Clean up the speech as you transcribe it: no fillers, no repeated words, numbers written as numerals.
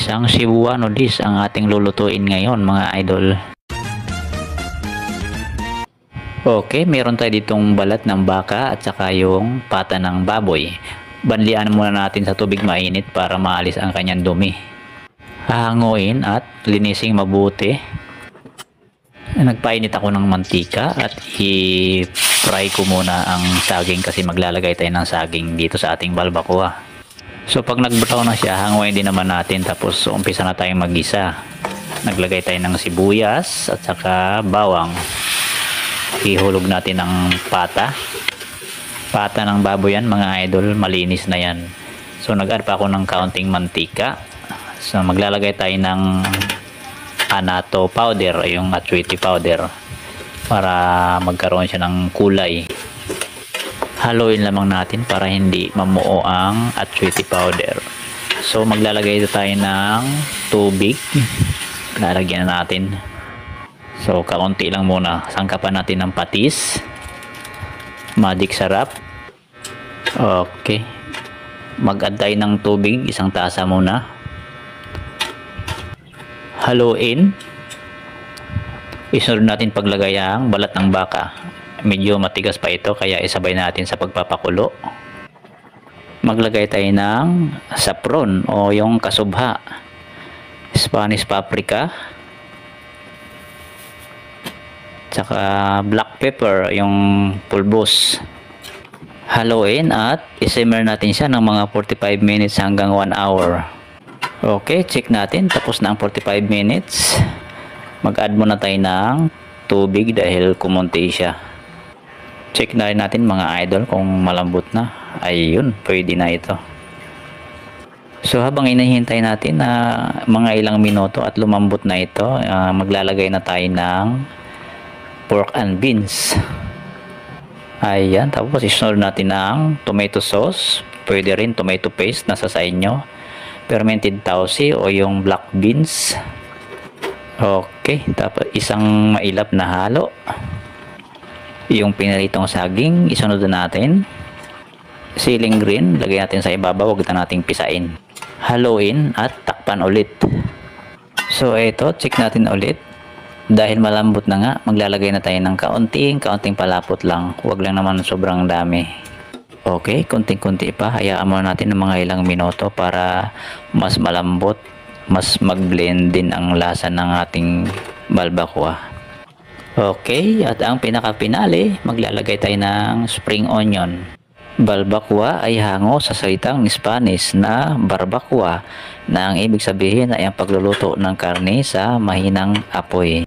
Isang Cebuano dish ang ating lulutuin ngayon mga idol. Okay, meron tayo ditong balat ng baka at saka yung pata ng baboy. Banlian muna natin sa tubig mainit para maalis ang kanyang dumi. Hahanguin at linising mabuti. Nagpainit ako ng mantika at i-fry ko muna ang saging kasi maglalagay tayo ng saging dito sa ating balbacoa. So pag nag-brown na siya, hanguin din naman natin tapos umpisa na tayong mag-isa. Naglagay tayo ng sibuyas at saka bawang. Ihulog natin ang pata ng baboy yan mga idol, malinis na yan. So nag-add pa ako ng kaunting mantika. So maglalagay tayo ng annatto powder, yung atsuete powder, para magkaroon siya ng kulay. Haluin lamang natin para hindi mamuo ang atsuete powder. So maglalagay tayo ng tubig, lalagyan na natin. So kaunti lang muna, sangkapan natin ng patis, magic sarap. Okay, mag-add tayo ng tubig, isang tasa muna. Haluin. Isunod natin paglagay ang balat ng baka. Medyo matigas pa ito kaya isabay natin sa pagpapakulo. Maglagay tayo ng saffron o yung kasubha, Spanish paprika, tsaka black pepper, yung pulbos. Haluin at isimmer natin siya ng mga 45 minutes hanggang 1 hour. Okay, check natin. Tapos na ang 45 minutes. Mag-add muna tayo ng tubig dahil kumunti siya. Check na rin natin mga idol kung malambot na. Ayun, pwede na ito. So habang inihintay natin na mga ilang minuto at lumambot na ito, maglalagay na tayo ng pork and beans. Ayan, tapos isunod natin ang tomato sauce. Pwede rin tomato paste, nasa sa inyo. Fermented tausi o yung black beans. Okay, tapos isang mailap na halo. Yung pinaritong saging, isunod na natin. Ceiling green, lagay natin sa ibabaw, huwag na nating pisain. Haluin at takpan ulit. So ito, check natin ulit. Dahil malambot na nga, maglalagay na tayo ng kaunting palapot lang. Huwag lang naman sobrang dami. Okay, kunting-kunti pa. Hayaan muna natin ng mga ilang minuto para mas malambot, mas mag-blend din ang lasa ng ating balbacoa. Okay, at ang pinaka-pinali, maglalagay tayo ng spring onion. Balbacoa ay hango sa salitang Spanish na barbacoa, na ang ibig sabihin ay ang pagluluto ng karne sa mahinang apoy.